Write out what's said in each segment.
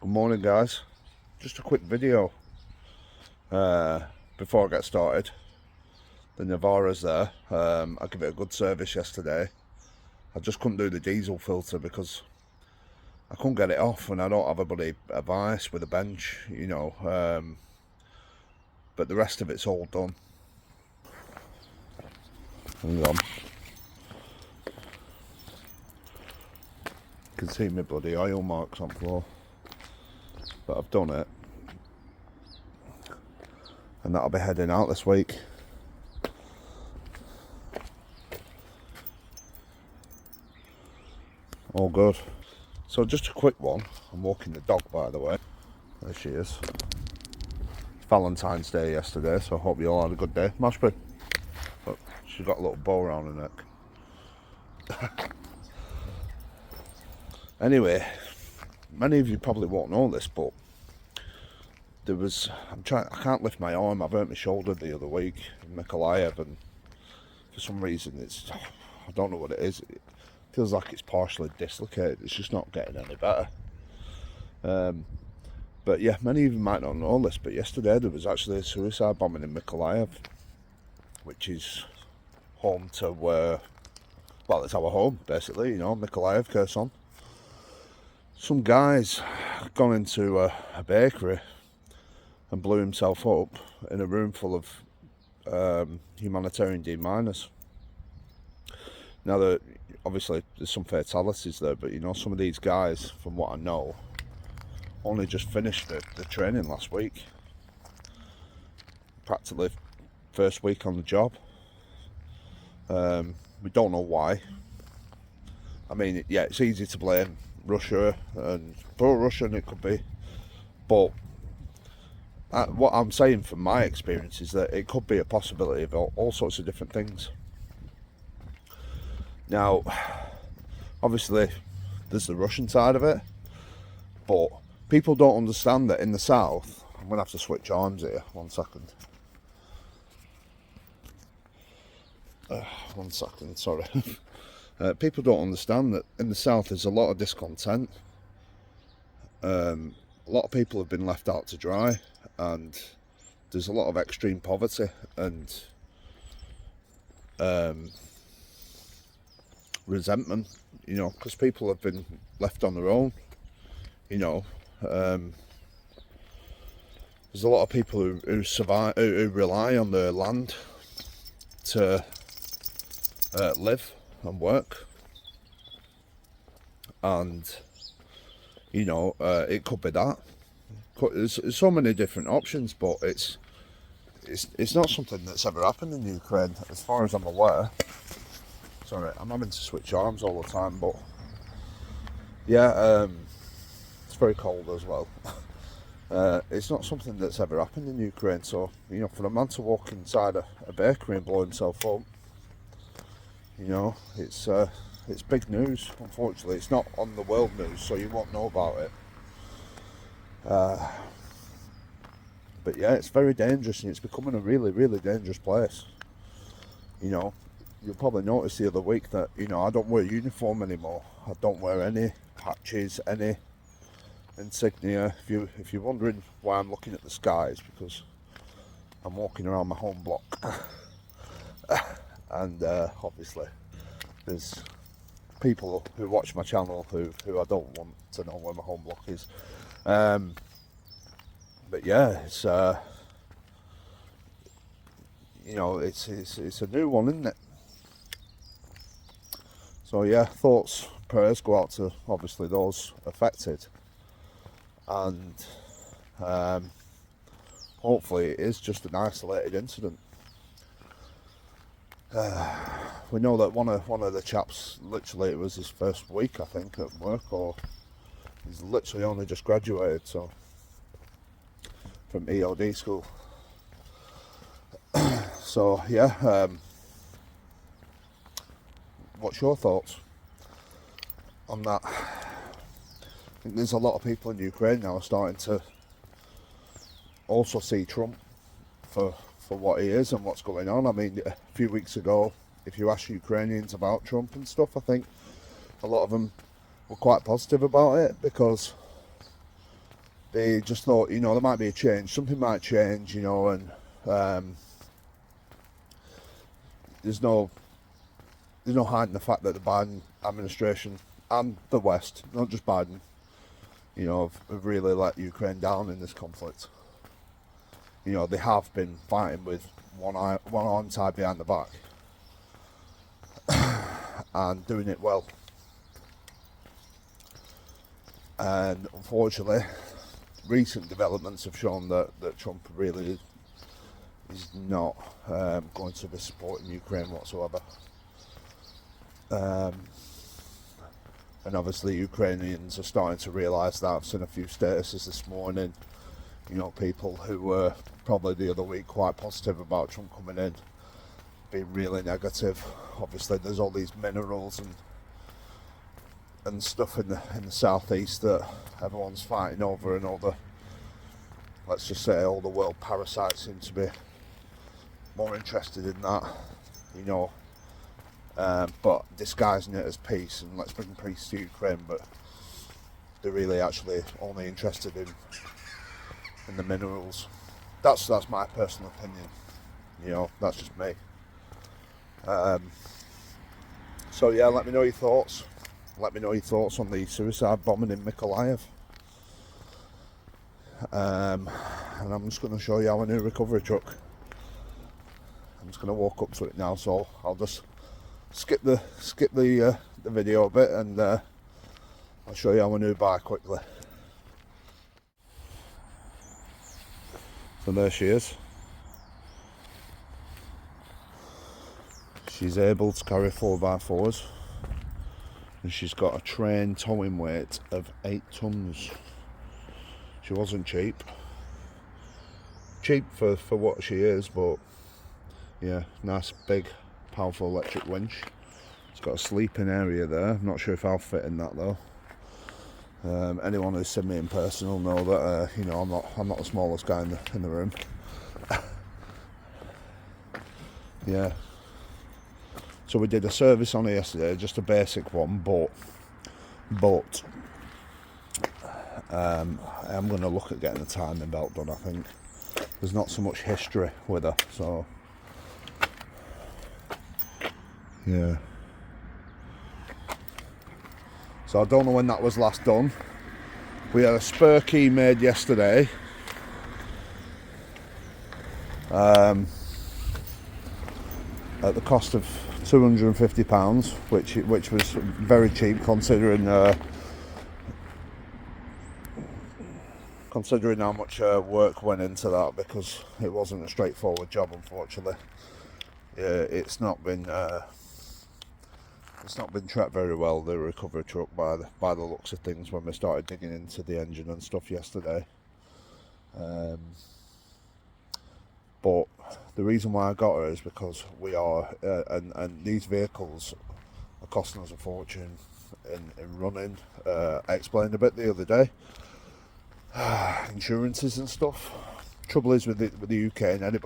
Good morning, guys. Just a quick video before I get started. The Navara's there. I gave it a good service yesterday. I just couldn't do the diesel filter because I couldn't get it off, and I don't have a vice with a bench, you know. But the rest of it's all done. Hang on. You can see my bloody oil marks on the floor. But I've done it. And that'll be heading out this week. All good. So just a quick one. I'm walking the dog, by the way. There she is. Valentine's Day yesterday, so I hope you all had a good day. Mashby. Look, she's got a little bow around her neck. Anyway, many of you probably won't know this, but I can't lift my arm. I've hurt my shoulder the other week in Mykolaiv, and for some reason I don't know what it is. It feels like it's partially dislocated. It's just not getting any better. But yeah, many of you might not know this, but yesterday there was actually a suicide bombing in Mykolaiv, which is home to well, it's our home basically, you know, Mykolaiv, Kherson. Some guy's gone into a bakery and blew himself up in a room full of humanitarian deminers. Now, obviously there's some fatalities there, but you know, some of these guys, from what I know, only just finished the training last week. Practically first week on the job. We don't know why. I mean, yeah, it's easy to blame Russia and pro-Russian, it could be, but what I'm saying from my experience is that it could be a possibility of all sorts of different things. Now, obviously, there's the Russian side of it, but people don't understand that in the south. I'm going to have to switch arms here, 1 second. 1 second, sorry. People don't understand that in the south there's a lot of discontent. A lot of people have been left out to dry, and there's a lot of extreme poverty and resentment, you know, because people have been left on their own, you know. There's a lot of people who survive, who rely on their land to live and work, and you know, it could be that. There's so many different options, but it's not something that's ever happened in Ukraine, as far as I'm aware. Sorry, I'm having to switch arms all the time, but yeah, it's very cold as well. It's not something that's ever happened in Ukraine, so you know, for a man to walk inside a bakery and blow himself up, you know, it's big news. Unfortunately, it's not on the world news, so you won't know about it. But yeah, it's very dangerous, and it's becoming a really, really dangerous place. You know, you'll probably notice the other week that, you know, I don't wear a uniform anymore. I don't wear any patches, any insignia. If you're wondering why I'm looking at the sky, it's because I'm walking around my home block. And obviously there's people who watch my channel who I don't want to know where my home block is. But yeah, it's you know, it's a new one, isn't it? So yeah, thoughts, prayers go out to obviously those affected, and hopefully it is just an isolated incident. We know that one of the chaps, literally, it was his first week, I think, at work, or he's literally only just graduated, so from EOD school. So yeah, what's your thoughts on that? I think there's a lot of people in Ukraine now starting to also see Trump for what he is and what's going on. I mean, a few weeks ago, if you ask Ukrainians about Trump and stuff, I think a lot of them were quite positive about it, because they just thought, you know, there might be a change, something might change, you know, and there's no hiding the fact that the Biden administration and the West, not just Biden, you know, have really let Ukraine down in this conflict. You know, they have been fighting with one arm tied behind the back and doing it well. And unfortunately, recent developments have shown that Trump really is not going to be supporting Ukraine whatsoever. And obviously Ukrainians are starting to realise that. I've seen a few statuses this morning, you know, people who were probably the other week quite positive about Trump coming in, being really negative. Obviously there's all these minerals and stuff in the southeast that everyone's fighting over, and all the, let's just say, all the world parasites seem to be more interested in that, you know, but disguising it as peace and let's bring peace to Ukraine, but they're really actually only interested in the minerals. That's my personal opinion, you know, that's just me. So yeah, let me know your thoughts. Let me know your thoughts on the suicide bombing in Mykolaiv. And I'm just going to show you our new recovery truck. I'm just going to walk up to it now, so I'll just skip the video a bit, and I'll show you our new bike quickly. So there she is. She's able to carry 4x4s, and she's got a train towing weight of 8 tons. She wasn't cheap for what she is, but yeah, nice big powerful electric winch. It's got a sleeping area there. I'm not sure if I'll fit in that though. Anyone who's seen me in person will know that you know, I'm not the smallest guy in the room. Yeah. So we did a service on it yesterday, just a basic one, but I'm going to look at getting the timing belt done. I think there's not so much history with her, so yeah. So I don't know when that was last done. We had a spare key made yesterday. At the cost of £250, which was very cheap considering how much work went into that, because it wasn't a straightforward job, unfortunately. It's not been tracked very well, the recovery truck, by the looks of things, when we started digging into the engine and stuff yesterday. But the reason why I got her is because we are, and these vehicles are costing us a fortune in running. I explained a bit the other day. Insurances and stuff. Trouble is with the UK, and any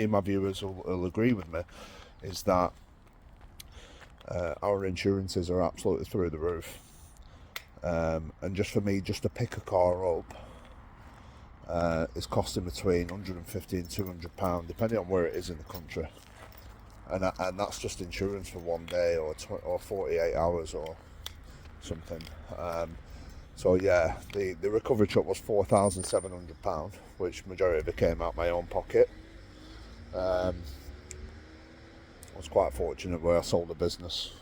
of my viewers will agree with me, is that our insurances are absolutely through the roof. And just for me, just to pick a car up, it's costing between £150 and £200, depending on where it is in the country, and that's just insurance for one day or 48 hours or something. So yeah, the recovery truck was £4,700, which majority of it came out my own pocket. I was quite fortunate where I sold the business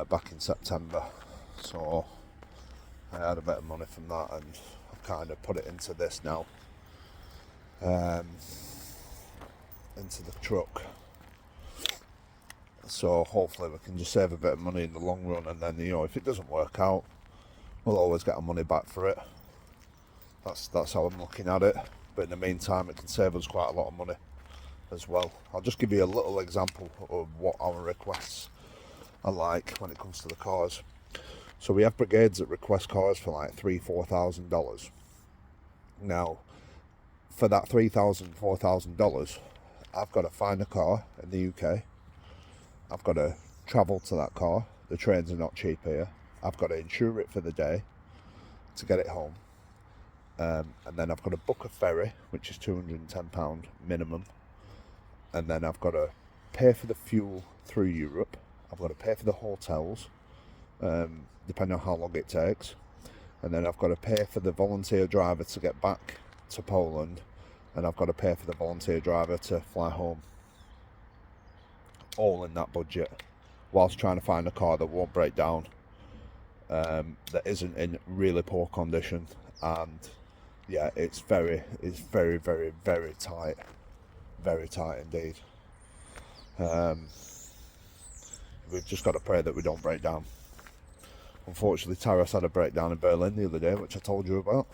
back in September, so I had a bit of money from that, and I've kind of put it into this now, into the truck. So hopefully we can just save a bit of money in the long run, and then, you know, if it doesn't work out, we'll always get our money back for it. That's how I'm looking at it. But in the meantime, it can save us quite a lot of money as well. I'll just give you a little example of what our requests are like when it comes to the cars. So we have brigades that request cars for like $3,000-4,000. Now, for that $3,000-4,000, I've got to find a car in the UK. I've got to travel to that car. The trains are not cheap here. I've got to insure it for the day to get it home. and then I've got to book a ferry, which is £210 minimum, and then I've got to pay for the fuel through Europe. I've got to pay for the hotels, depending on how long it takes, and then I've got to pay for the volunteer driver to get back to Poland, and I've got to pay for the volunteer driver to fly home. All in that budget, whilst trying to find a car that won't break down, that isn't in really poor condition, and yeah, it's very, very, very tight indeed. We've just got to pray that we don't break down. Unfortunately, Taras had a breakdown in Berlin the other day, which I told you about,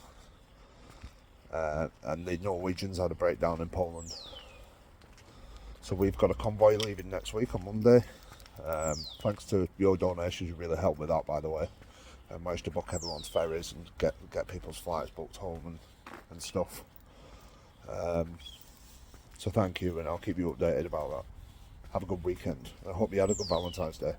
and the Norwegians had a breakdown in Poland. So we've got a convoy leaving next week on Monday. Thanks to your donations, you really helped with that, by the way. I managed to book everyone's ferries and get people's flights booked home and stuff. So thank you, and I'll keep you updated about that. Have a good weekend. I hope you had a good Valentine's Day.